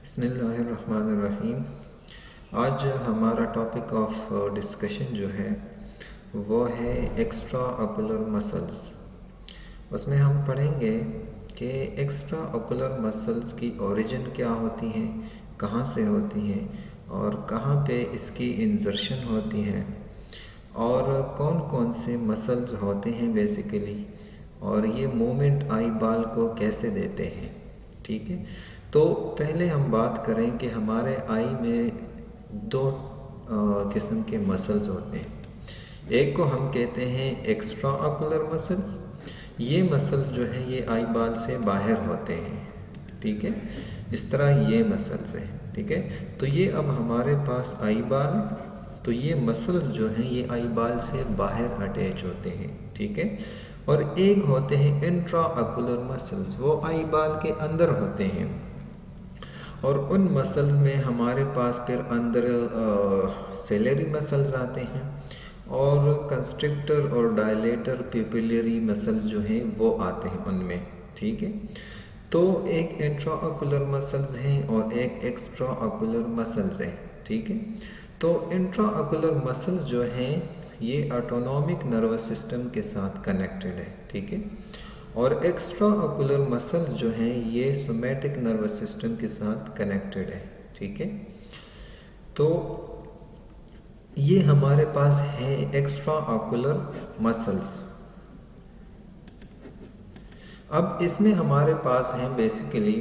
बिस्मिल्लाहिर्रहमानिर्रहीम। आज हमारा टॉपिक ऑफ डिस्कशन जो है वो है एक्स्ट्रा ऑकुलर मसल्स। उसमें हम पढ़ेंगे कि एक्स्ट्रा ऑकुलर मसल्स की ओरिजिन क्या होती हैं, कहाँ से होती हैं और कहाँ पे इसकी इंजर्शन होती है और कौन कौन से मसल्स होते हैं बेसिकली, और ये मूवमेंट आई बॉल को कैसे देते हैं। ठीक है, तो पहले हम बात करें कि हमारे आई में दो किस्म के मसल्स होते हैं। एक को हम कहते हैं एक्स्ट्रा ऑकुलर मसल्स। ये मसल्स जो हैं ये आई बॉल से बाहर होते हैं। ठीक है, इस तरह ये मसल्स हैं। ठीक है, तो ये अब हमारे पास आई बॉल, तो ये मसल्स जो हैं ये आई बॉल से बाहर अटैच होते हैं। ठीक है, और एक होते हैं इंट्रा ऑकुलर मसल्स, वो आई बॉल के अंदर होते हैं और उन मसल्स में हमारे पास फिर अंदर सेलरी मसल्स आते हैं और कंस्ट्रिक्टर और डायलेटर पिपिलरी मसल्स जो हैं वो आते हैं उनमें। ठीक है, तो एक इंट्रा ऑकुलर मसल्स हैं और एक एक्स्ट्रा ऑकुलर मसल्स हैं। ठीक है, तो इंट्रा ऑकुलर मसल्स जो हैं ये ऑटोनॉमिक नर्वस सिस्टम के साथ कनेक्टेड है। ठीक है, और एक्स्ट्रा ऑकुलर मसल जो हैं ये सोमैटिक नर्वस सिस्टम के साथ कनेक्टेड है। ठीक है, तो ये हमारे पास है एक्स्ट्रा ऑकुलर मसल्स। अब इसमें हमारे पास हैं बेसिकली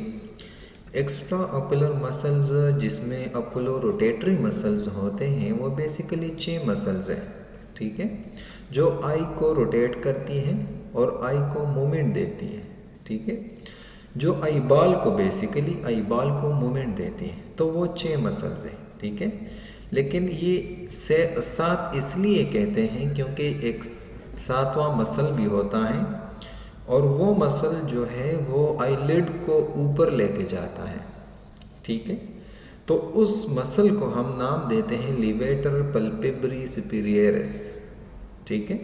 एक्स्ट्रा ऑकुलर मसल्स, जिसमें ऑकुलो रोटेटरी मसल्स होते हैं, वो बेसिकली 6 मसल्स हैं। ठीक है, जो आई को रोटेट करती हैं और आई को मूवमेंट देती है। ठीक है, जो आई बॉल को बेसिकली आई बॉल को मूवमेंट देती है, तो वो 6 मसल्स हैं। ठीक है, लेकिन ये 7 इसलिए कहते हैं क्योंकि एक 7वां मसल भी होता है और वो मसल जो है वो आईलिड को ऊपर लेके जाता है। ठीक है, तो उस मसल को हम नाम देते हैं लिवेटर पल्पेब्री सुपीरियरस। ठीक है,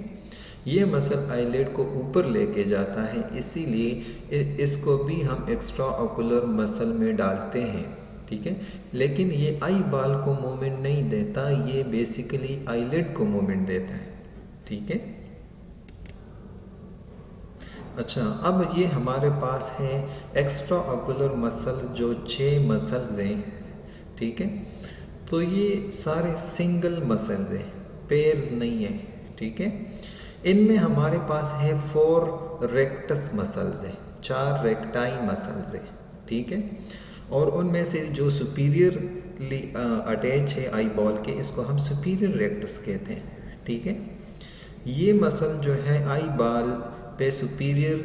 ये मसल आईलिड को ऊपर लेके जाता है, इसीलिए इसको भी हम एक्स्ट्रा ऑकुलर मसल में डालते हैं। ठीक है, लेकिन ये आई बॉल को मूवमेंट नहीं देता, ये बेसिकली आईलिड को मूवमेंट देता है। ठीक है, अच्छा, अब ये हमारे पास है एक्स्ट्रा ऑकुलर मसल जो 6 मसल्स हैं। ठीक है, तो ये सारे सिंगल मसल्स हैं, पेयर्स नहीं है। ठीक है, इनमें हमारे पास है 4 रेक्टस मसल्स हैं, 4 रेक्टाई मसल्स हैं। ठीक है, और उनमें से जो सुपीरियरली अटैच है आई बॉल के, इसको हम सुपीरियर रेक्टस कहते हैं। ठीक है, ये मसल जो है आई बॉल पे सुपीरियर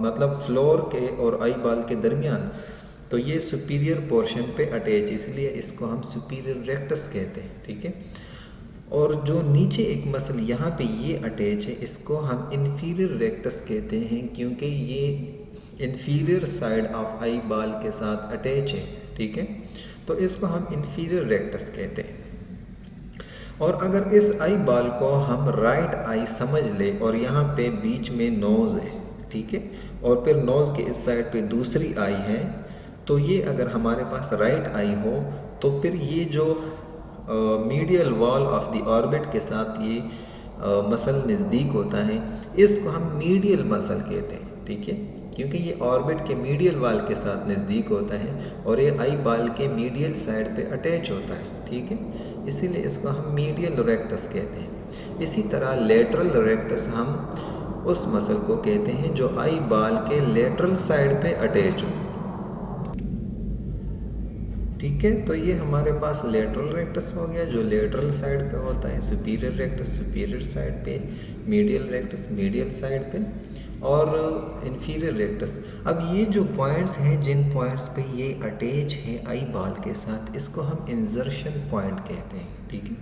मतलब फ्लोर के और आई बॉल के दरमियान, तो ये सुपीरियर पोर्शन पे अटैच, इसलिए इसको हम सुपीरियर रेक्टस कहते हैं। ठीक है, और जो नीचे एक मसल यहाँ पे ये अटैच है, इसको हम इन्फीरियर रेक्टस कहते हैं क्योंकि ये inferior side of eye ball के साथ अटैच है। ठीक है, तो इसको हम इन्फीरियर रेक्टस कहते हैं। और अगर इस आई बॉल को हम राइट आई समझ ले और यहाँ पे बीच में नोज़ है। ठीक है, और फिर नोज़ के इस साइड पे दूसरी आई है, तो ये अगर हमारे पास राइट आई हो तो फिर ये जो medial wall of the orbit के साथ ये मसल नज़दीक होता है, इसको हम मीडियल मसल कहते हैं। ठीक है, क्योंकि ये ऑर्बिट के मीडियल वॉल के साथ नज़दीक होता है और ये आई बॉल के मीडियल साइड पे अटैच होता है। ठीक है, इसीलिए इसको हम मीडियल रेक्टस कहते हैं। इसी तरह लेटरल रेक्टस हम उस मसल को कहते हैं जो आई बॉल के लेटरल साइड पे अटैच हो। ठीक है, तो ये हमारे पास लेटरल रेक्टस हो गया जो लेटरल साइड पे होता है, सुपीरियर रेक्टस सुपीरियर साइड पे, मीडियल रेक्टस मीडियल साइड पे और इन्फीरियर रेक्टस। अब ये जो पॉइंट्स हैं, जिन पॉइंट्स पे ये अटैच है आई बॉल के साथ, इसको हम इंजर्शन पॉइंट कहते हैं। ठीक है,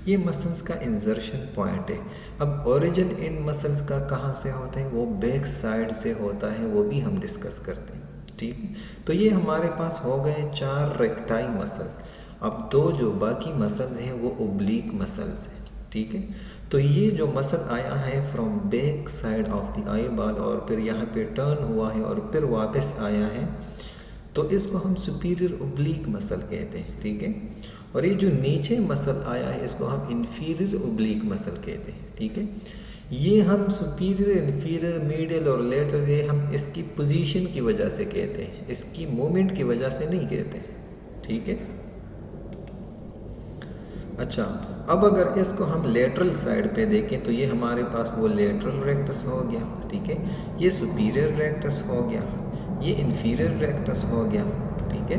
ये मसल्स का इंजर्शन पॉइंट है। अब ओरिजिन इन मसल्स का कहाँ से होता है, वो बैक साइड से होता है, वो भी हम डिस्कस करते हैं। ठीक है, तो ये हमारे पास हो गए 4 रेक्टाई मसल। अब 2 जो बाकी मसल हैं वो ओब्लिक मसल्स हैं। ठीक है, तो ये जो मसल आया है from back side of the eye ball और फिर यहाँ पे टर्न हुआ है और फिर वापस आया है, तो इसको हम सुपीरियर ओब्लीक मसल कहते हैं, ठीक है। और ये जो नीचे मसल आया है इसको हम इन्फीरियर ओब्लीक मसल कहते हैं, ठीक है। ये हम सुपीरियर, इन्फीरियर, मीडियल और लेटरल ये हम इसकी पोजीशन की वजह से कहते हैं, इसकी मूवमेंट की वजह से नहीं कहते, ठीक है। अच्छा, अब अगर इसको हम लेटरल साइड पे देखें तो ये हमारे पास वो लेटरल रेक्टस हो गया, ठीक है। ये सुपीरियर रेक्टस हो गया, ये इन्फीरियर रेक्टस हो गया, ठीक है।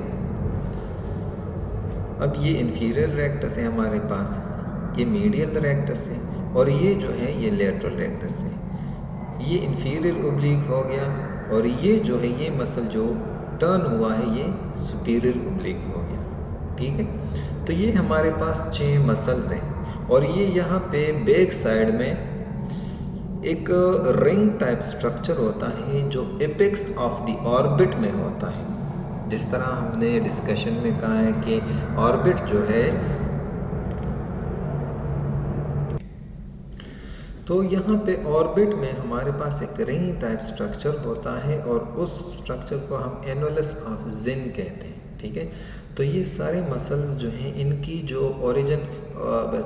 अब ये इन्फीरियर रेक्टस है हमारे पास, ये मीडियल रेक्टस है और ये जो है ये लेटरल रेक्टस है। ये इन्फीरियर ओब्लीक हो गया और ये जो है ये मसल जो टर्न हुआ है ये सुपीरियर ओब्लीक हो गया, ठीक है। तो ये हमारे पास 6 मसल्स हैं और ये यहाँ पे बैक साइड में एक रिंग टाइप स्ट्रक्चर होता है जो एपेक्स ऑफ द ऑर्बिट में होता है। जिस तरह हमने डिस्कशन में कहा है कि ऑर्बिट जो है, तो यहाँ पे ऑर्बिट में हमारे पास एक रिंग टाइप स्ट्रक्चर होता है और उस स्ट्रक्चर को हम एनुलस ऑफ जिन कहते हैं, ठीक है। तो ये सारे मसल्स जो हैं इनकी जो ओरिजिन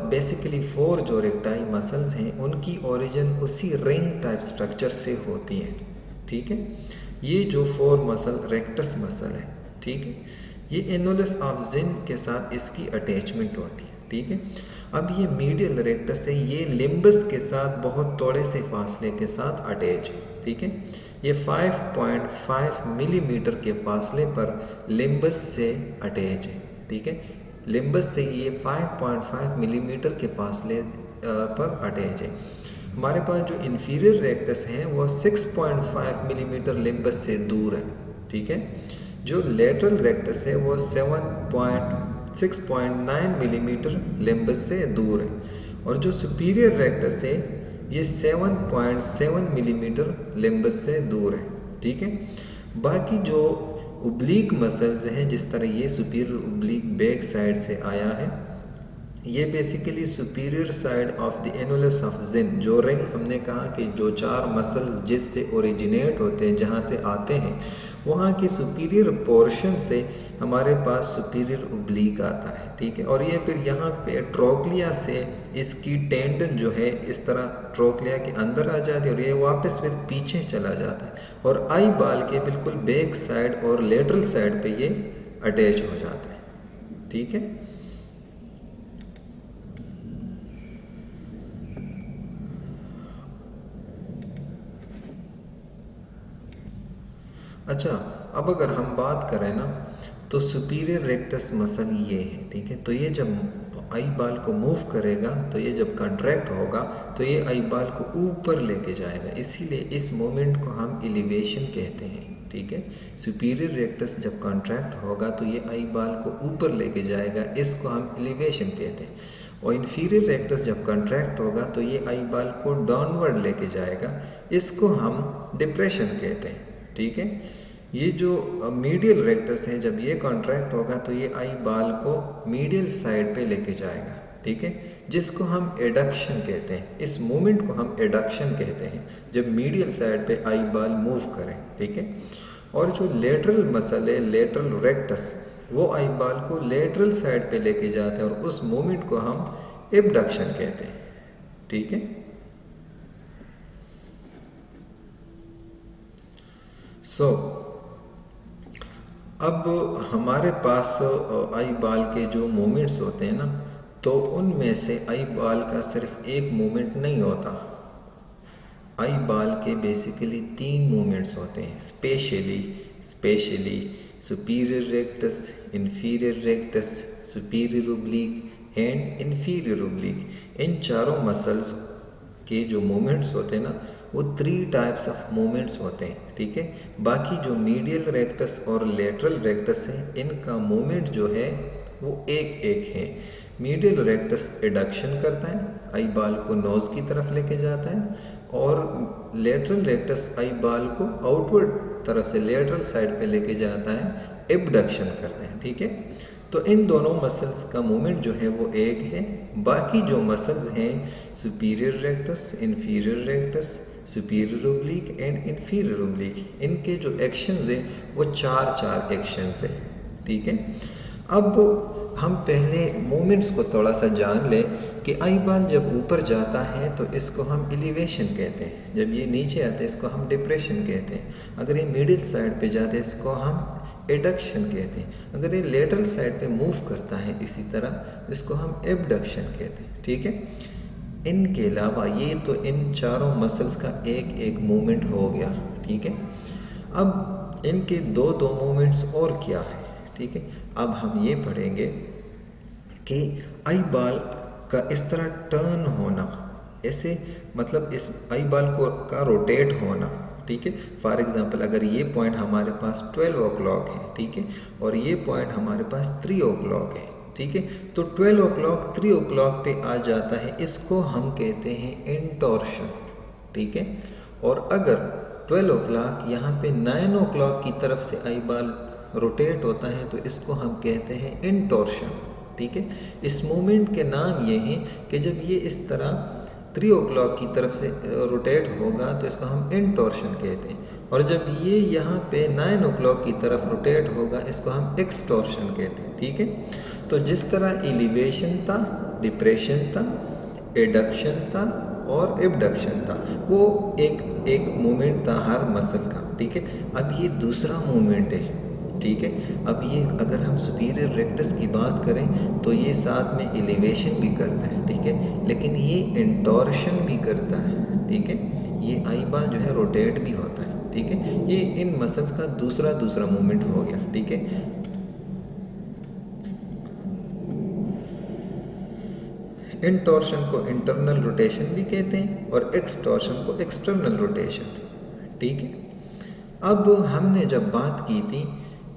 बेसिकली 4 जो रेक्टाइल मसल्स हैं उनकी ओरिजिन उसी रिंग टाइप स्ट्रक्चर से होती है, ठीक है। ये जो 4 मसल रेक्टस मसल है, ठीक है, ये एनुलस ऑफ जिन के साथ इसकी अटैचमेंट होती है, ठीक है। अब ये मीडियल रेक्टस है, ये लिम्बस के साथ बहुत थोड़े से फासले के साथ अटैच है, ठीक है। ये 5.5 मिलीमीटर के फासले पर लिम्बस से अटैच है, ठीक है। लिम्बस से ये 5.5 मिलीमीटर के फासले पर अटैच है। हमारे पास जो इन्फीरियर रेक्टस है वो 6.5 मिलीमीटर लिम्बस से दूर है, ठीक है। जो लेटरल रेक्टस है वो 6.9 मिलीमीटर लिम्बस से दूर है और जो सुपीरियर रेक्टस है ये 7.7 मिलीमीटर लिम्बस से दूर है, ठीक है। बाकी जो ओब्लीक मसल्स हैं, जिस तरह ये सुपीरियर ओब्लीक बैक साइड से आया है, ये basically superior side of the annulus of Zinn, जो रिंग हमने कहा कि जो 4 मसल्स जिससे ओरिजिनेट होते हैं, जहाँ से आते हैं, वहाँ की सुपीरियर पोर्शन से हमारे पास सुपीरियर ओब्लीक आता है, ठीक है। और ये फिर यहाँ पे ट्रोक्लिया से इसकी टेंडन जो है इस तरह ट्रोक्लिया के अंदर आ जाती है और ये वापस फिर पीछे चला जाता है और आई बाल के बिल्कुल बैक साइड और लेटरल साइड पे ये अटैच हो जाता है, ठीक है। अच्छा, अब अगर हम बात करें ना तो सुपीरियर रेक्टस मसल ये है, ठीक है। तो ये जब आई बाल को मूव करेगा तो ये जब कंट्रैक्ट होगा तो ये आई बाल को ऊपर लेके जाएगा, इसीलिए इस मोमेंट को हम एलिवेशन कहते हैं, ठीक है। सुपीरियर रेक्टस जब कंट्रैक्ट होगा तो ये आई बाल को ऊपर लेके जाएगा, इसको हम एलिवेशन कहते हैं। और इन्फीरियर रेक्टस जब कंट्रैक्ट होगा तो ये आई बाल को डाउनवर्ड लेके जाएगा, इसको हम डिप्रेशन कहते हैं, ठीक है। ये जो मीडियल रेक्टस है जब ये कॉन्ट्रैक्ट होगा तो ये आई बाल को मीडियल साइड पे लेके जाएगा, ठीक है, जिसको हम एडक्शन कहते हैं। इस मूवमेंट को हम एडक्शन कहते हैं जब मीडियल साइड पे आई बाल मूव करें, ठीक है। और जो लेटरल मसल है, लेटरल रेक्टस, वो आई बाल को लेटरल साइड पे लेके जाते हैं और उस मूवमेंट को हम एबडक्शन कहते हैं, ठीक है। अब हमारे पास आई बाल के जो मूवमेंट्स होते हैं ना, तो उनमें से आई बाल का सिर्फ एक मूवमेंट नहीं होता। आई बाल के बेसिकली 3 मूवमेंट्स होते हैं, specially superior rectus, inferior rectus, superior oblique and inferior oblique. इन चारों मसल्स के जो मूवमेंट्स होते हैं ना, वो 3 टाइप्स ऑफ मूवमेंट्स होते हैं, ठीक है। बाकी जो मीडियल रेक्टस और लेटरल रेक्टस है, इनका मूवमेंट जो है वो एक है। मीडियल रेक्टस एडक्शन करता है, आई बाल को नोज की तरफ लेके जाता है, और लेटरल रेक्टस आई बाल को आउटवर्ड तरफ से लेटरल साइड पे लेके जाता है, एबडक्शन करते हैं, ठीक है। तो इन दोनों मसल्स का मूवमेंट जो है वो एक है। बाकी जो मसल्स हैं, superior rectus, inferior rectus, superior oblique and inferior oblique. इनके जो एक्शंस है वो चार एक्शंस है, ठीक है। अब हम पहले मूवमेंट्स को थोड़ा सा जान लें कि आई बॉल जब ऊपर जाता है तो इसको हम एलिवेशन कहते हैं, जब ये नीचे आता है इसको हम डिप्रेशन कहते हैं, अगर ये मिडिल साइड पे जाते हैं इसको हम एडक्शन कहते हैं, अगर ये लेटरल साइड पे मूव करता है इसी तरह इसको हम एबडक्शन कहते हैं, ठीक है। इनके अलावा ये तो इन चारों मसल्स का एक एक मूवमेंट हो गया, ठीक है। अब इनके दो मूवमेंट्स और क्या है, ठीक है। अब हम ये पढ़ेंगे कि आई बॉल का इस तरह टर्न होना, ऐसे मतलब इस आई बॉल को का रोटेट होना, ठीक है। फॉर एग्जांपल अगर ये पॉइंट हमारे पास 12 o'clock है, ठीक है, और ये पॉइंट हमारे पास 3 o'clock है, ठीक है, तो 12 o'clock 3 o'clock पे आ जाता है, इसको हम कहते हैं इंटॉर्शन, ठीक है। और अगर 12 o'clock यहाँ पे 9 o'clock की तरफ से आई बॉल रोटेट होता है तो इसको हम कहते हैं इंटॉर्शन, ठीक है। इस मूवमेंट के नाम ये हैं कि जब ये इस तरह 3 o'clock की तरफ से रोटेट होगा तो इसको हम इंटॉर्शन कहते हैं, और जब ये यहाँ पे 9 o'clock की तरफ रोटेट होगा इसको हम एक्सटॉर्शन कहते हैं, ठीक है। तो जिस तरह एलिवेशन था, डिप्रेशन था, एडक्शन था और एबडक्शन था, वो एक मूवमेंट था हर मसल का, ठीक है। अब ये दूसरा मूवमेंट है, ठीक है। अब ये अगर हम सुपीरियर रेक्टस की बात करें तो ये साथ में एलिवेशन भी करता है, ठीक है, लेकिन ये इंटॉर्शन भी करता है, ठीक है। ये आई बॉल जो है रोटेट भी होता है, ठीक है। ये इन मसल्स का दूसरा मूवमेंट हो गया, ठीक है। इंटॉर्शन को इंटरनल रोटेशन भी कहते हैं और एक्सटॉर्शन को एक्सटर्नल रोटेशन, ठीक है। अब हमने जब बात की थी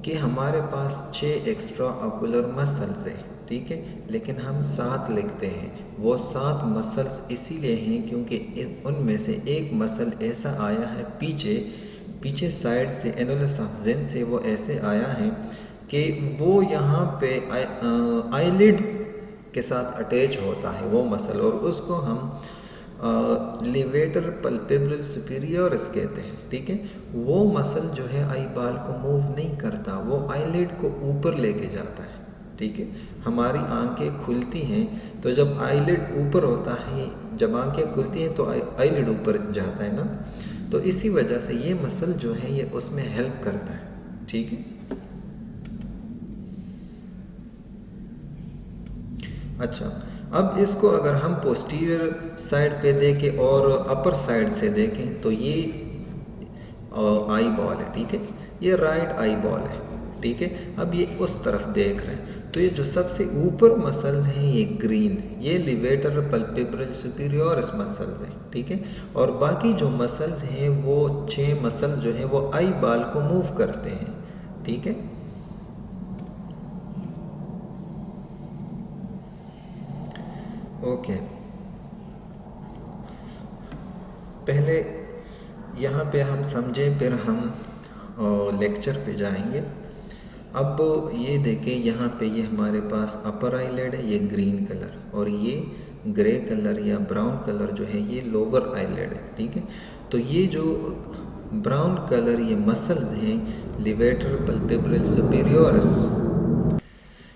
कि हमारे पास 6 एक्स्ट्रा ऑकुलर मसल्स हैं, ठीक है, लेकिन हम 7 लिखते हैं, वो 7 मसल्स इसीलिए हैं क्योंकि उनमें से एक मसल ऐसा आया है पीछे साइड से एनुलस ऑफ ज़ेन से, वो ऐसे आया है कि वो यहाँ पे आईलिड के साथ अटैच होता है वो मसल, और उसको हम लेवेटर पल्पेब्रल सुपीरियरस कहते हैं, ठीक है। वो मसल जो है आई बॉल को मूव नहीं करता, वो आईलिड को ऊपर लेके जाता है, ठीक है। हमारी आंखें खुलती हैं तो जब आईलिड ऊपर होता है, जब आंखें खुलती हैं तो आईलिड ऊपर जाता है ना, तो इसी वजह से ये मसल जो है ये उसमें हेल्प करता है, ठीक है। अच्छा, अब इसको अगर हम पोस्टीरियर साइड पे देखें और अपर साइड से देखें तो ये आई बॉल है, ठीक है, ये राइट आई बॉल है, ठीक है। अब ये उस तरफ देख रहे हैं तो ये जो सबसे ऊपर मसल्स हैं ये ग्रीन, ये लिवेटर पल्पेब्रल सुपीरियरस मसल्स हैं, ठीक है। और बाकी जो मसल्स हैं वो 6 मसल जो हैं वो आई बॉल को मूव करते हैं, ठीक है। ओके, पहले यहाँ पे हम समझें फिर हम लेक्चर पे जाएंगे। अब ये देखें यहाँ पे ये हमारे पास अपर आईलिड है, ये ग्रीन कलर, और ये ग्रे कलर या ब्राउन कलर जो है ये लोअर आईलिड है, ठीक है। तो ये जो ब्राउन कलर ये मसल्स हैं लिवेटर पल्पेब्रल सुपीरियरस,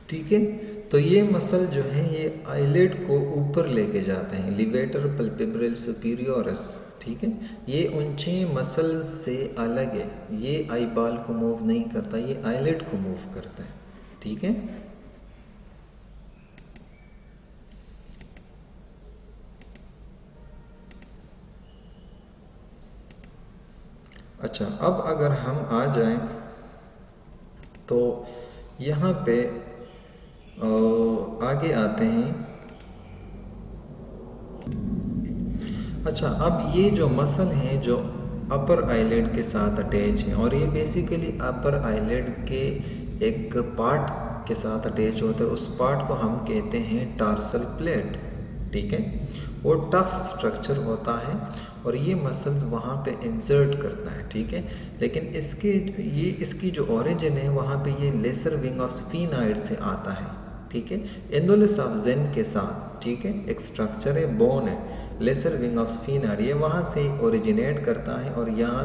ठीक है। तो ये मसल जो है ये आईलिड को ऊपर लेके जाते हैं, लिवेटर पल्पेब्रल सुपीरियरस, ठीक है। ये उन 6 मसल्स से अलग है, ये आई बॉल को मूव नहीं करता, ये आईलिड को मूव करता है, ठीक है। अच्छा, अब अगर हम आ जाएं तो यहाँ पे आगे आते हैं। अच्छा, अब ये जो मसल हैं जो अपर आईलिड के साथ अटैच हैं, और ये बेसिकली अपर आईलिड के एक पार्ट के साथ अटैच होता है, उस पार्ट को हम कहते हैं टार्सल प्लेट, ठीक है। वो टफ स्ट्रक्चर होता है और ये मसल्स वहाँ पे इंसर्ट करता है, ठीक है। लेकिन इसकी जो ओरिजिन है वहाँ पे ये लेसर विंग ऑफ स्फीनॉइड से आता है, ठीक है। एनुलस ऑफ जेन के साथ, ठीक है, एक स्ट्रक्चर है, बोन है, लेसर विंग ऑफ स्फीनर, ये वहाँ से ओरिजिनेट करता है और यहाँ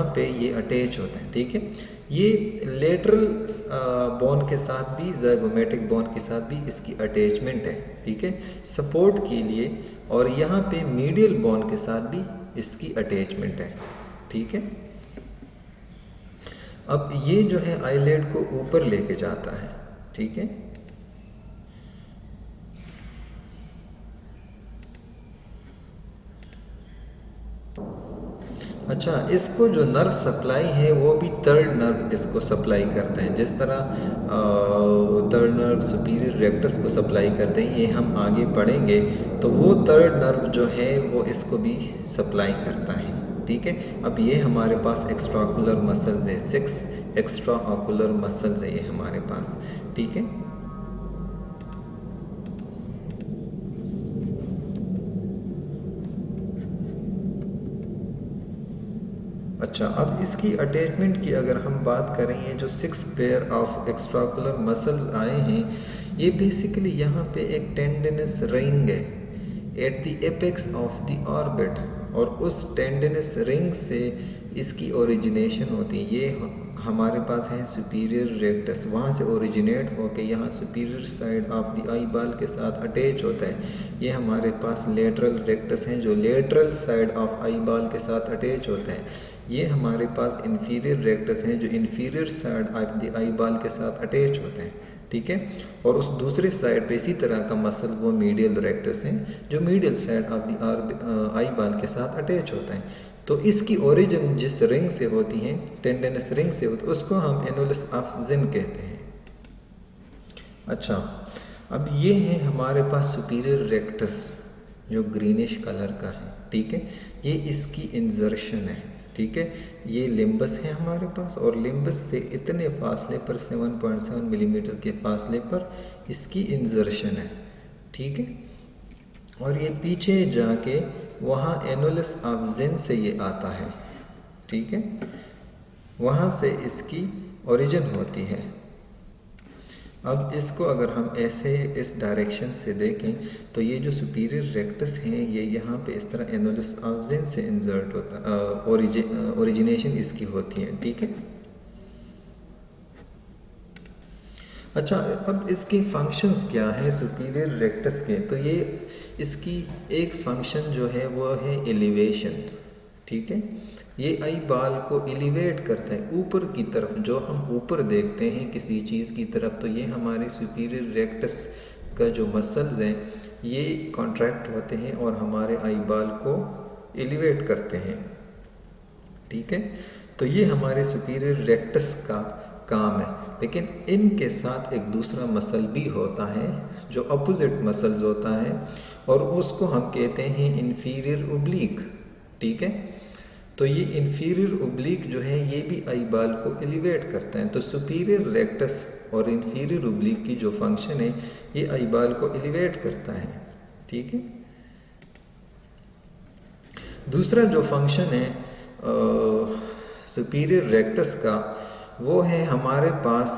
पे ये अटैच होता है, ठीक है। ये लेटरल बोन के साथ भी, ज़ाइगोमेटिक बोन के साथ भी इसकी अटैचमेंट है, ठीक है, सपोर्ट के लिए, और यहाँ पे मीडियल बोन के साथ भी इसकी अटैचमेंट है, ठीक है। अब ये जो है आईलेड को ऊपर लेके जाता है, ठीक है। अच्छा, इसको जो नर्व सप्लाई है वो भी थर्ड नर्व इसको सप्लाई करता है, जिस तरह थर्ड नर्व सुपीरियर रेक्टस को सप्लाई करते हैं, ये हम आगे पढ़ेंगे। तो वो थर्ड नर्व जो है वो इसको भी सप्लाई करता है, ठीक है। अब ये हमारे पास एक्स्ट्रा ऑकुलर मसल्स है, 6 एक्स्ट्रा ऑकुलर मसल्स है ये हमारे पास, ठीक है। अच्छा, अब इसकी अटैचमेंट की अगर हम बात करें, ये जो 6 पेयर ऑफ एक्स्ट्राकुलर मसल्स आए हैं, ये बेसिकली यहाँ पे एक टेंडनस रिंग है at the apex of the orbit, और उस टेंडनस रिंग से इसकी ओरिजिनेशन होती है। ये हमारे पास है सुपीरियर रेक्टस, वहाँ से ओरिजिनेट होकर यहाँ सुपीरियर साइड ऑफ द आई बाल के साथ अटैच होता है। ये हमारे पास लेटरल रेक्टस हैं जो लेटरल साइड ऑफ आई बाल के साथ अटैच होता है। ये हमारे पास इन्फीरियर रेक्टस हैं जो इन्फीरियर साइड ऑफ द आई बाल के साथ अटैच होते हैं, ठीक है। और उस दूसरे साइड पे इसी तरह का मसल वो मीडियल रेक्टस हैं जो मीडियल साइड ऑफ द आई बाल के साथ अटैच होता है। तो इसकी ओरिजिन जिस रिंग से होती है, टेंडनस रिंग से होती है, उसको हम एनुलस ऑफ जेन कहते हैं। अच्छा, अब ये है हमारे पास सुपीरियर रेक्टस जो ग्रीनिश कलर का है, ठीक है। ये इसकी इंजर्शन है, ठीक है। ये लिम्बस है हमारे पास, और लिम्बस से इतने फासले पर 7.7 मिलीमीटर के फासले पर इसकी इंजर्शन है, ठीक है। और ये पीछे जाके वहाँ एनुलस ऑफ जेन से ये आता है, ठीक है, वहाँ से इसकी ओरिजिन होती है। अब इसको अगर हम ऐसे इस डायरेक्शन से देखें तो ये जो सुपीरियर रेक्टस हैं ये यहाँ पे इस तरह एनुलस ऑफ जेन से इंसर्ट होता, ओरिजिनेशन इसकी होती है, ठीक है। अच्छा, अब इसके फंक्शंस क्या हैं सुपीरियर रेक्टस के? तो ये इसकी एक फंक्शन जो है वो है एलिवेशन, ठीक है। ये आई बाल को एलिवेट करता है ऊपर की तरफ। जो हम ऊपर देखते हैं किसी चीज़ की तरफ, तो ये हमारे सुपीरियर रेक्टस का जो मसल्स हैं ये कॉन्ट्रैक्ट होते हैं और हमारे आई बाल को एलिवेट करते हैं, ठीक है। तो ये हमारे सुपीरियर रेक्टस का काम है। लेकिन इनके साथ एक दूसरा मसल भी होता है जो अपोजिट मसल्स होता है, और उसको हम कहते हैं इन्फीरियर ओब्लिक, ठीक है। तो ये इन्फीरियर ओब्लिक जो है ये भी आई बाल को एलिवेट करता है। तो सुपीरियर रेक्टस और इन्फीरियर ओब्लिक की जो फंक्शन है ये आई बाल को एलिवेट करता है, ठीक है। दूसरा जो फंक्शन है सुपीरियर रेक्टस का, वो है हमारे पास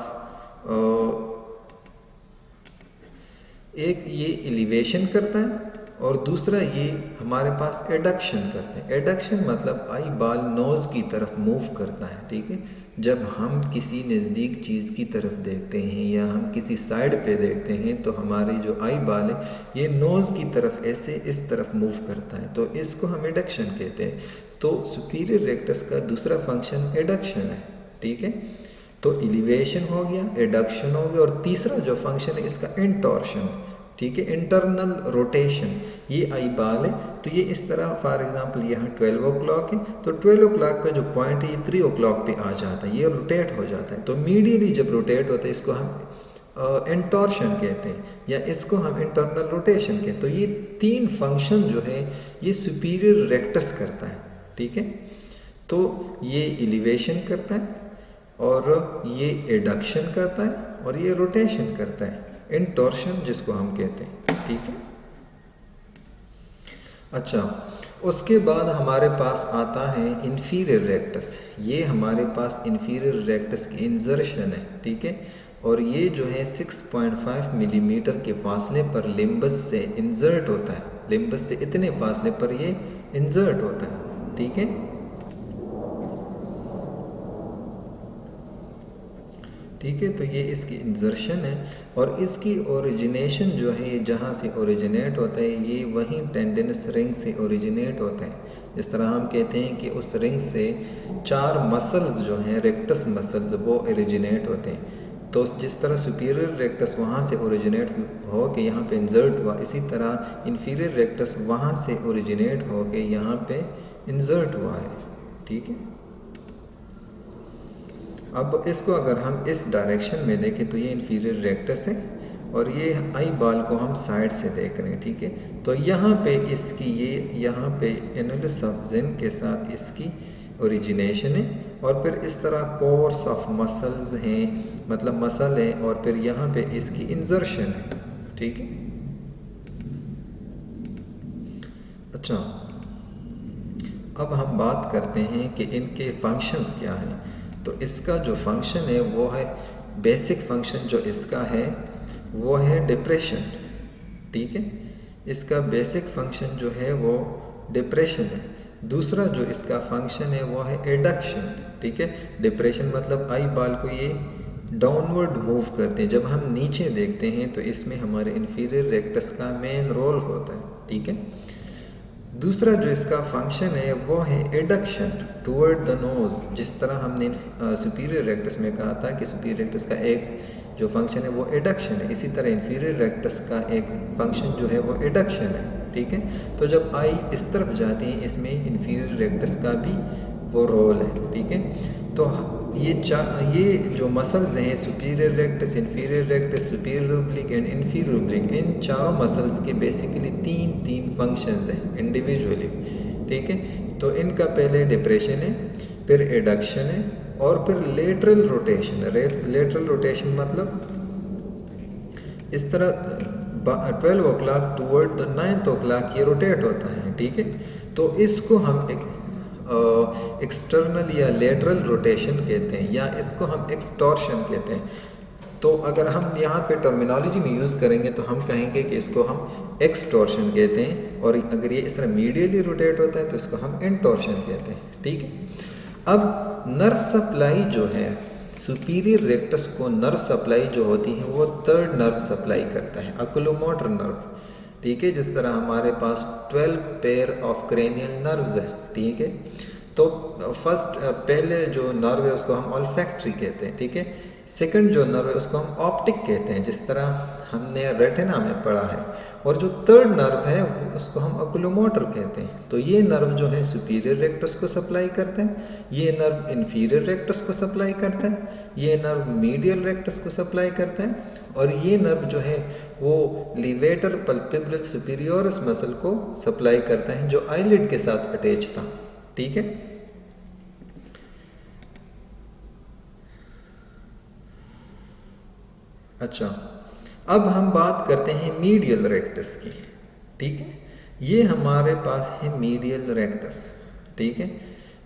एक ये एलिवेशन करता है और दूसरा ये हमारे पास एडक्शन करते हैं। एडक्शन मतलब आई बाल नोज़ की तरफ मूव करता है, ठीक है। जब हम किसी नज़दीक चीज़ की तरफ देखते हैं या हम किसी साइड पे देखते हैं तो हमारी जो आई बाल है ये नोज़ की तरफ ऐसे इस तरफ मूव करता है, तो इसको हम एडक्शन कहते हैं। तो सुपीरियर रेक्टस का दूसरा फंक्शन एडक्शन है, ठीक है। तो एलिवेशन हो गया, एडक्शन हो गया, और तीसरा जो फंक्शन है इसका इंटॉर्शन, ठीक है, इंटरनल रोटेशन। ये आई बाल है तो ये इस तरह, फॉर एग्जांपल यहाँ 12 o'clock है तो 12 o'clock का जो पॉइंट है ये 3 o'clock पे आ जाता है, ये रोटेट हो जाता है। तो मीडियली जब रोटेट होता है इसको हम इंटॉर्शन कहते हैं या इसको हम इंटरनल रोटेशन कहते हैं। तो ये तीन फंक्शन जो है ये सुपीरियर रेक्टस करता है, ठीक है। तो ये एलिवेशन करता है और ये एडक्शन करता है और ये रोटेशन करता है, इंटॉर्शन जिसको हम कहते हैं, ठीक है। अच्छा, उसके बाद हमारे पास आता है इन्फीरियर रेक्टस। ये हमारे पास इन्फीरियर रेक्टस की इंजर्शन है, ठीक है। और ये जो है 6.5 मिलीमीटर के फासले पर लिम्बस से इंसर्ट होता है, लिम्बस से इतने फासले पर ये इंसर्ट होता है, ठीक है। ठीक है, तो ये इसकी इंसर्शन है और इसकी ओरिजिनेशन जो है ये जहाँ से ओरिजिनेट होता है ये वहीं टेंडनस रिंग से ओरिजिनेट होता है। जिस तरह हम कहते हैं कि उस रिंग से 4 मसल्स जो हैं रेक्टस मसल्स वो ओरिजिनेट होते हैं, तो जिस तरह सुपीरियर रेक्टस वहाँ से ओरिजिनेट हो के यहाँ पे इंसर्ट हुआ, इसी तरह इन्फीरियर रेक्टस वहाँ से ओरिजिनेट हो के यहाँ पे इंसर्ट हुआ है, ठीक है। अब इसको अगर हम इस डायरेक्शन में देखें तो ये इन्फीरियर रेक्टस है और ये आई बाल को हम साइड से देख रहे हैं, ठीक है। तो यहाँ पे इसकी ये यहाँ पे एनुलस ऑफ ज़िन के साथ इसकी ओरिजिनेशन है और फिर इस तरह कोर्स ऑफ मसल्स हैं, मतलब मसल है, और फिर यहाँ पे इसकी इंसर्शन है, ठीक है। अच्छा, अब हम बात करते हैं कि इनके फंक्शंस क्या हैं। तो इसका जो फंक्शन है वो है, बेसिक फंक्शन जो इसका है वो है डिप्रेशन, ठीक है। इसका बेसिक फंक्शन जो है वो डिप्रेशन है। दूसरा जो इसका फंक्शन है वो है एडक्शन, ठीक है। डिप्रेशन मतलब आई बाल को ये डाउनवर्ड मूव करते हैं। जब हम नीचे देखते हैं तो इसमें हमारे इन्फीरियर रेक्टस का मेन रोल होता है, ठीक है। दूसरा जो इसका फंक्शन है वो है एडक्शन टुवर्ड द नोज। जिस तरह हमने सुपीरियर रेक्टस में कहा था कि सुपीरियर रेक्टस का एक जो फंक्शन है वो एडक्शन है, इसी तरह इन्फीरियर रेक्टस का एक फंक्शन जो है वो एडक्शन है, ठीक है। तो जब आई इस तरफ जाती है इसमें इन्फीरियर रेक्टस का भी वो रोल है, ठीक है। तो ये जो मसल्स हैं superior rectus, inferior rectus, superior oblique and inferior oblique, इन चारों मसल्स के बेसिकली तीन फंक्शंस हैं इंडिविजुअली, ठीक है। तो इनका पहले डिप्रेशन है, फिर एडक्शन है और फिर लेटरल रोटेशन है। लेटरल रोटेशन मतलब इस तरह 12 o'clock टूवर्ड द 9 o'clock ये रोटेट होता है, ठीक है। तो इसको हम एक एक्सटर्नल या लेटरल रोटेशन कहते हैं या इसको हम एक्सटॉर्शन कहते हैं। तो अगर हम यहाँ पे टर्मिनोलॉजी में यूज़ करेंगे तो हम कहेंगे कि इसको हम एक्सटॉर्शन कहते हैं, और अगर ये इस तरह मीडियली रोटेट होता है तो इसको हम इंटॉर्शन कहते हैं, ठीक है। अब नर्व सप्लाई जो है सुपीरियर रेक्टस को नर्व सप्लाई जो होती है वो थर्ड नर्व सप्लाई करता है, ओकुलोमोटर नर्व, ठीक है। जिस तरह हमारे पास 12 पेयर ऑफ क्रेनियल नर्व्स है, ठीक है। तो फर्स्ट पहले जो नर्व है उसको हम ऑल्फैक्टरी कहते हैं, ठीक है। सेकंड जो नर्व है उसको हम ऑप्टिक कहते हैं, जिस तरह हमने रेटिना में पढ़ा है। और जो थर्ड नर्व है उसको हम ओकुलोमोटर कहते हैं। तो ये नर्व जो है सुपीरियर रेक्टस को सप्लाई करते हैं, ये नर्व इन्फीरियर रेक्टस को सप्लाई करता है, ये नर्व मीडियल रेक्टस को सप्लाई करता है, और ये नर्व जो है वो लीवेटर पल्पेब्रल सुपीरियोरस मसल को सप्लाई करता है जो आईलिड के साथ अटैच था, ठीक है। अच्छा, अब हम बात करते हैं मीडियल रेक्टस की, ठीक है। ये हमारे पास है मीडियल रेक्टस, ठीक है।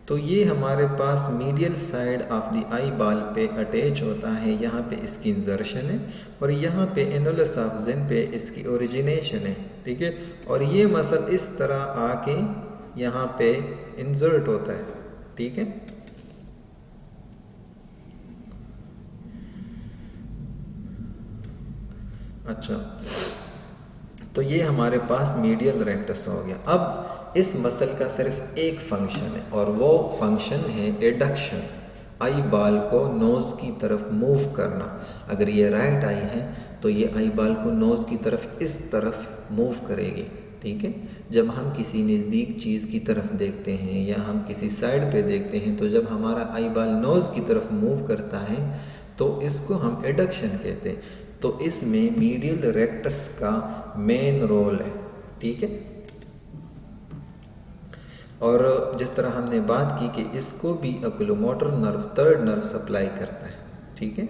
तो ये हमारे पास मीडियल साइड ऑफ द आई बाल पे अटैच होता है, यहाँ पे इसकी इंसर्शन है और यहाँ पे एनुलस ऑफ ज़िन पे इसकी ओरिजिनेशन है, ठीक है। और ये मसल इस तरह आके यहाँ पे इंसर्ट होता है, ठीक है। अच्छा, तो ये हमारे पास मीडियल रेक्टस हो गया। अब इस मसल का सिर्फ एक फंक्शन है और वो फंक्शन है एडक्शन, आई बाल को नोज़ की तरफ मूव करना। अगर ये राइट आई है तो ये आई बाल को नोज़ की तरफ इस तरफ मूव करेगी, ठीक है। जब हम किसी नज़दीक चीज़ की तरफ देखते हैं या हम किसी साइड पे देखते हैं तो जब हमारा आई बाल नोज़ की तरफ मूव करता है तो इसको हम एडक्शन कहते हैं। तो इसमें मीडियल रेक्टस का मेन रोल है, ठीक है। और जिस तरह हमने बात की कि इसको भी oculomotor nerve third nerve supply करता है, ठीक है।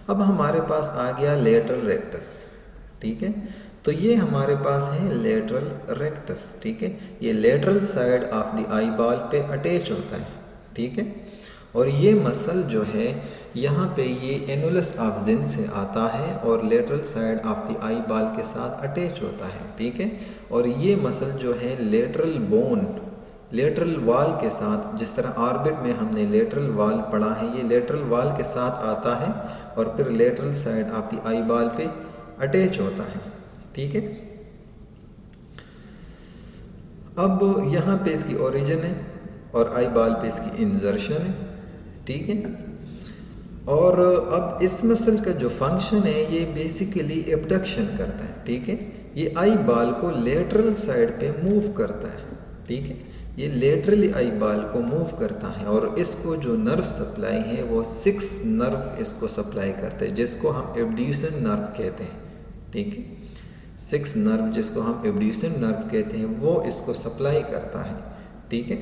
अब हमारे पास आ गया लेटरल रेक्टस, ठीक है। तो ये हमारे पास है लेटरल रेक्टस, ठीक है। ये lateral side of the eye ball पे अटैच होता है, ठीक है। और ये मसल जो है यहाँ पे ये एनुलस ऑफ जिन से आता है और lateral side of the eye ball के साथ अटैच होता है, ठीक है। और ये मसल जो है लेटरल बोन, लेटरल वॉल के साथ, जिस तरह ऑर्बिट में हमने लेटरल वॉल पढ़ा है, ये लेटरल वॉल के साथ आता है और फिर lateral side of the eye ball पे अटैच होता है, ठीक है। अब यहाँ पे इसकी ओरिजिन है और आई बॉल पे इसकी इंजर्शन है, ठीक है। और अब इस मसल का जो फंक्शन है ये बेसिकली एबडक्शन करता है, ठीक है। ये आई बॉल को लेटरल साइड पे मूव करता है, ठीक है। ये लेटरली आई बॉल को मूव करता है और इसको जो नर्व सप्लाई है वो 6 नर्व इसको सप्लाई करते हैं, जिसको हम एबड्यूसन नर्व कहते हैं, ठीक है। 6 नर्व जिसको हम एबड्यूसन नर्व कहते हैं वो इसको सप्लाई करता है, ठीक है।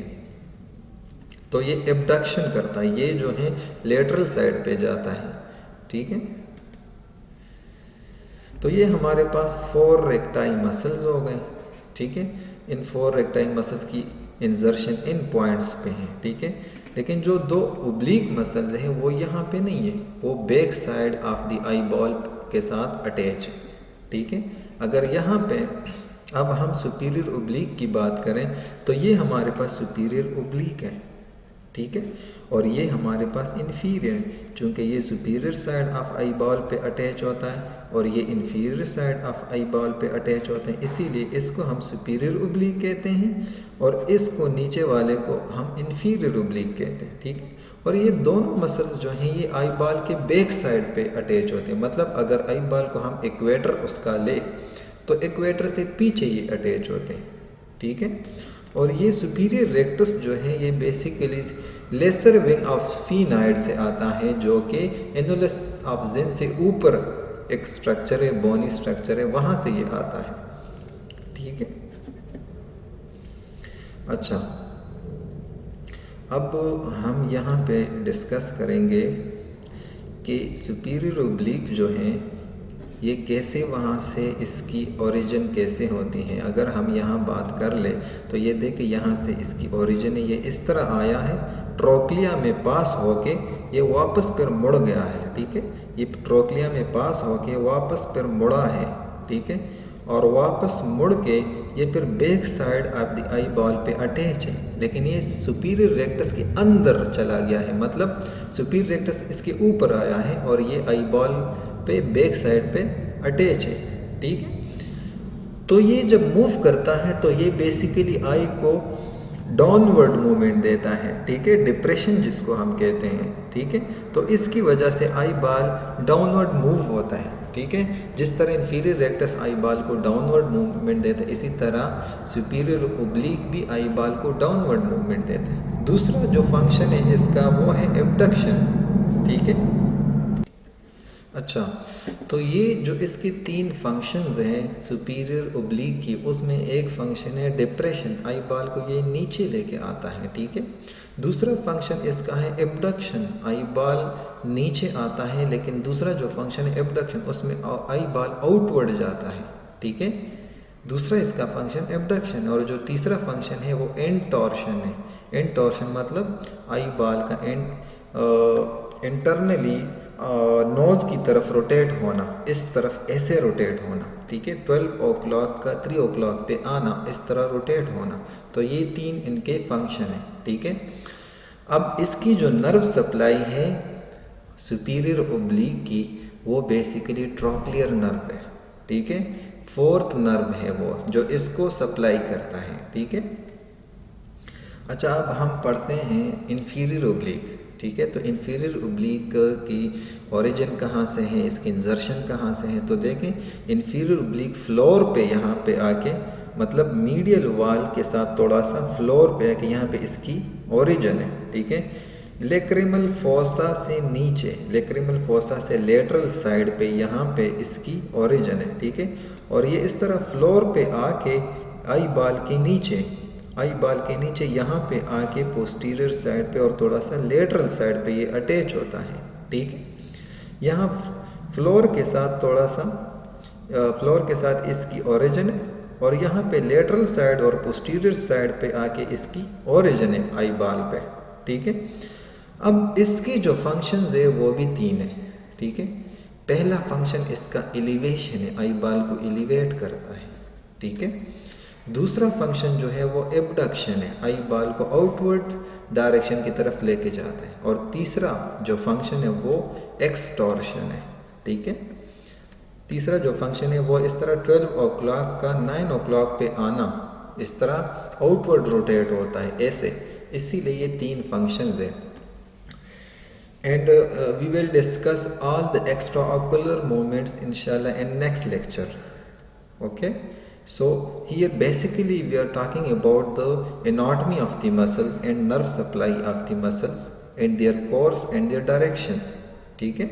तो ये एबडक्शन करता है, ये जो है लेटरल साइड पे जाता है, ठीक है। तो ये हमारे पास 4 रेक्टाई मसल्स हो गए, ठीक है। इन 4 रेक्टाई मसल्स की इंजर्शन इन पॉइंट्स पे है, ठीक है। लेकिन जो 2 ओब्लिक मसल्स हैं वो यहाँ पे नहीं है, वो back side of the eye ball के साथ अटैच है, ठीक है। अगर यहाँ पे अब हम सुपीरियर ओब्लिक की बात करें तो ये हमारे पास सुपीरियर ओब्लिक है, ठीक है। और ये हमारे पास इन्फीरियर है, चूँकि ये superior side of eye ball पे अटैच होता है और ये inferior side of eye ball पे अटैच होता है, इसीलिए इसको हम सुपीरियर ओब्लिक कहते हैं और इसको नीचे वाले को हम इन्फीरियर ओब्लिक कहते हैं, ठीक है। और ये दोनों मसल्स जो हैं ये आई बॉल के बैक साइड पे अटैच होते हैं, मतलब अगर आई बॉल को हम इक्वेटर उसका ले तो इक्वेटर से पीछे ये अटैच होते हैं, ठीक है। और ये सुपीरियर रेक्टस जो है ये बेसिकली लेसर विंग ऑफ स्फीनाइड से आता है, जो कि एनुलस ऑफ जिन से ऊपर एक स्ट्रक्चर है, बोनी स्ट्रक्चर है, वहाँ से ये आता है, ठीक है। अच्छा, अब हम यहाँ पे डिस्कस करेंगे कि सुपीरियर ओब्लिक जो है ये कैसे, वहाँ से इसकी ओरिजिन कैसे होती है। अगर हम यहाँ बात कर ले तो ये देखिए यहाँ से इसकी ओरिजिन है, ये इस तरह आया है, ट्रोक्लिया में पास होके ये वापस फिर मुड़ गया है, ठीक है। ये ट्रोक्लिया में पास होके वापस फिर मुड़ा है, ठीक है। और वापस मुड़ के ये फिर back side of the eye ball पे अटैच है, लेकिन ये सुपीरियर रेक्टस के अंदर चला गया है, मतलब सुपीरियर रेक्टस इसके ऊपर आया है और ये आई बॉल पे बैक साइड पे अटैच है, ठीक है। तो ये जब मूव करता है तो ये बेसिकली आई को डाउनवर्ड मूवमेंट देता है, ठीक है, डिप्रेशन जिसको हम कहते हैं, ठीक है। तो इसकी वजह से आई बॉल डाउनवर्ड मूव होता है, ठीक है। जिस तरह इन्फीरियर रेक्टस आई बॉल को डाउनवर्ड मूवमेंट देता है, इसी तरह सुपीरियर ओब्लिक भी आई बॉल को डाउनवर्ड मूवमेंट देता है। दूसरा जो फंक्शन है इसका वो है एबडक्शन, ठीक है। अच्छा, तो ये जो इसके 3 फंक्शंस हैं सुपीरियर ओब्लिक की, उसमें एक फंक्शन है डिप्रेशन, आई बॉल को ये नीचे लेके आता है, ठीक है। दूसरा फंक्शन इसका है एबडक्शन, आई बॉल नीचे आता है, लेकिन दूसरा जो फंक्शन है एबडक्शन उसमें आई बॉल आउटवर्ड जाता है, ठीक है। दूसरा इसका फंक्शन एबडक्शन, और जो तीसरा फंक्शन है वो एंटॉर्शन है। एंटॉर्शन मतलब आई बॉल का इंटरनली नोज की तरफ रोटेट होना, इस तरफ ऐसे रोटेट होना, ठीक है। 12 o'clock का 3 o'clock पे आना, इस तरह रोटेट होना। तो ये 3 इनके फंक्शन है, ठीक है। अब इसकी जो नर्व सप्लाई है सुपीरियर ओब्लिक की वो बेसिकली ट्रोक्लियर नर्व है, ठीक है। 4th नर्व है वो जो इसको सप्लाई करता है, ठीक है। अच्छा, अब हम पढ़ते हैं इन्फीरियर ओब्लिक, ठीक है। तो इन्फीरियर ओब्लिक की ओरिजिन कहाँ से है, इसकी इंजर्शन कहाँ से है, तो देखें इन्फीरियर ओब्लिक फ्लोर पे यहाँ पे आके, मतलब मीडियल वॉल के साथ थोड़ा सा फ्लोर पे आके यहाँ पे इसकी ओरिजिन है, ठीक है। लेक्रिमल फोसा से नीचे, लेक्रिमल फोसा से लेटरल साइड पे यहाँ पे इसकी ओरिजिन है, ठीक है। और ये इस तरह फ्लोर पे आके आई बॉल के नीचे, आई बॉल के नीचे यहाँ पे आके पोस्टीरियर साइड पे और थोड़ा सा लेटरल साइड पे ये अटैच होता है, ठीक है। यहाँ फ्लोर के साथ थोड़ा सा फ्लोर के साथ इसकी ओरिजिन है और यहाँ पे लेटरल साइड और पोस्टीरियर साइड पे आके इसकी ओरिजिन है आई बॉल पे, ठीक है। अब इसके जो फंक्शंस है वो भी तीन है, ठीक है। पहला फंक्शन इसका एलिवेशन है, आई बॉल को एलिवेट करता है, ठीक है। दूसरा फंक्शन जो है वो एबडक्शन है, आई बॉल को आउटवर्ड डायरेक्शन की तरफ लेके जाता है। और तीसरा जो फंक्शन है वो एक्सटॉर्शन है, ठीक है। तीसरा जो फंक्शन है वो इस तरह 12 ओ क्लॉक का 9 ओ क्लॉक पे आना, इस तरह आउटवर्ड रोटेट होता है ऐसे, इसीलिए ये तीन फंक्शंस है। And we will discuss all the extraocular movements inshallah in next lecture. Okay, so here basically we are talking about the anatomy of the muscles and nerve supply of the muscles and their course and their directions, ठीक है।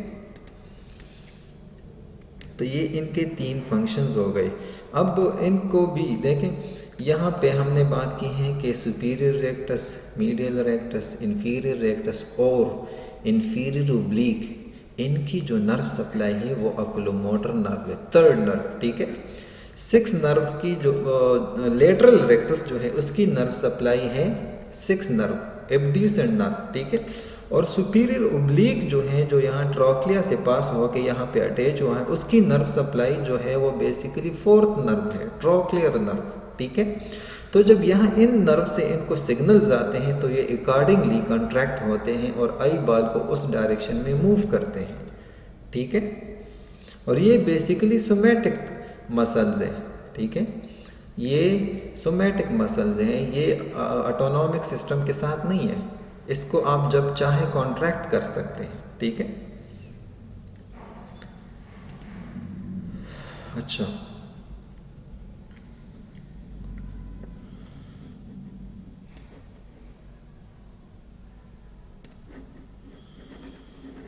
तो ये इनके तीन functions हो गए। अब इनको भी देखें, यहाँ पे हमने बात की है कि superior rectus, medial rectus, inferior rectus और इंफीरियर ओब्लिक, इनकी जो नर्व सप्लाई है वो ओकुलोमोटर नर्व है, थर्ड नर्व, ठीक है। सिक्स नर्व की जो लेटरल रेक्टस जो है उसकी नर्व सप्लाई है सिक्स नर्व, एब्ड्यूसेंट नर्व, ठीक है। और सुपीरियर ओब्लिक जो है, जो यहाँ ट्रोक्लिया से पास होकर यहाँ पे अटैच हुआ है, उसकी नर्व सप्लाई जो है वो बेसिकली फोर्थ नर्व है, ट्रोक्लियर नर्व, ठीक है। तो जब यहाँ इन नर्व से इनको सिग्नल्स आते हैं तो ये अकॉर्डिंगली कंट्रैक्ट होते हैं और आई बॉल को उस डायरेक्शन में मूव करते हैं, ठीक है। और ये बेसिकली सोमैटिक मसल्स है, ठीक है। ये सोमैटिक मसल्स हैं, ये ऑटोनॉमिक सिस्टम के साथ नहीं है, इसको आप जब चाहे कॉन्ट्रैक्ट कर सकते हैं, ठीक है। अच्छा,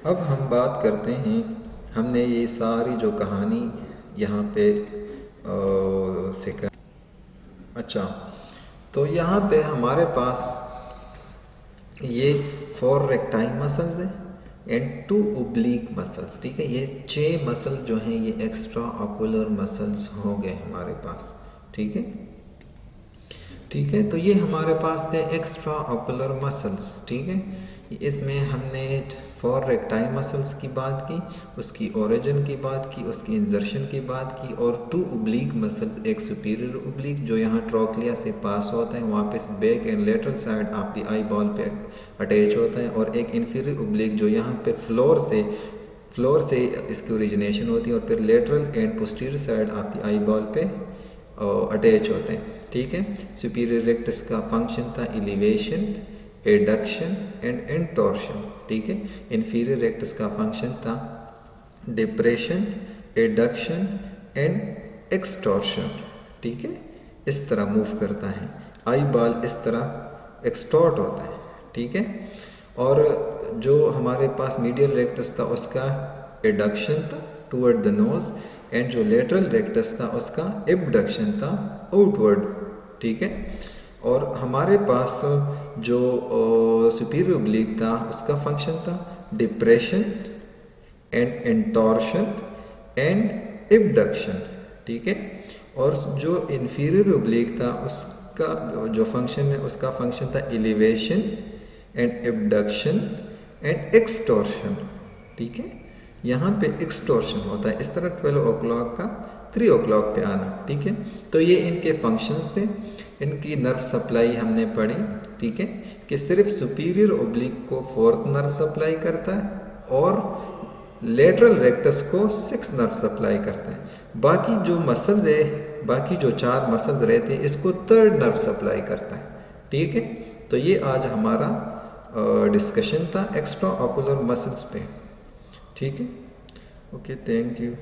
अब हम बात करते हैं, हमने ये सारी जो कहानी यहाँ पे सीखा। अच्छा, तो यहाँ पे हमारे पास ये 4 रेक्टाइल मसल्स हैं एंड 2 ओब्लिक मसल्स, ठीक है। ये 6 मसल जो हैं ये एक्स्ट्रा ऑकुलर मसल्स हो गए हमारे पास, ठीक है, ठीक है। तो ये हमारे पास थे एक्स्ट्रा ऑकुलर मसल्स, ठीक है। इसमें हमने 4 रेक्टाइल मसल्स की बात की, उसकी ओरिजिन की बात की, उसकी इंजर्शन की बात की, और 2 ओब्लिक मसल्स, एक सुपीरियर ओब्लिक जो यहाँ ट्रोक्लिया से पास होता है, वहाँ पे back and lateral side of the eye ball पे अटैच होता है, और एक इन्फीरियर ओब्लिक जो यहाँ पे फ्लोर से इसकी ओरिजिनेशन होती है और फिर lateral and posterior side of the eye ball पे अटैच होते हैं, ठीक है। सुपीरियर रेक्टस का फंक्शन था एलिवेशन, एडक्शन एंड इंटॉर्शन, ठीक है। इन्फीरियर रेक्टस का फंक्शन था डिप्रेशन, एडक्शन एंड एक्सटॉर्शन, ठीक है। इस तरह मूव करता है आई बॉल, इस तरह एक्सटॉर्ट होता है, ठीक है। और जो हमारे पास मीडियल रेक्टस था उसका एडक्शन था टूवर्ड द नोज, एंड जो लेटरल रेक्टस था उसका एबडक्शन था आउटवर्ड, ठीक है। और हमारे पास जो सुपीरियर ओब्लिक था उसका फंक्शन था डिप्रेशन एंड इंटॉर्शन एंड एबडक्शन, ठीक है। और जो इन्फीरियर ओब्लिक था उसका जो फंक्शन है उसका फंक्शन था elevation and abduction and extortion, ठीक है। यहाँ पे एक्सटॉर्शन होता है, इस तरह 12 ओ क्लॉक का 3 ओ क्लॉक पे आना, ठीक है। तो ये इनके फंक्शंस थे। इनकी नर्व सप्लाई हमने पढ़ी, ठीक है, कि सिर्फ सुपीरियर ओब्लिक को 4th नर्व सप्लाई करता है और लेटरल रेक्टस को 6th नर्व सप्लाई करता है। बाकी जो मसल्स है, बाकी जो 4 मसल्स रहते हैं इसको 3rd नर्व सप्लाई करता है, ठीक है। तो ये आज हमारा डिस्कशन था एक्स्ट्रा ऑकुलर मसल्स पे, ठीक है। Okay, thank you.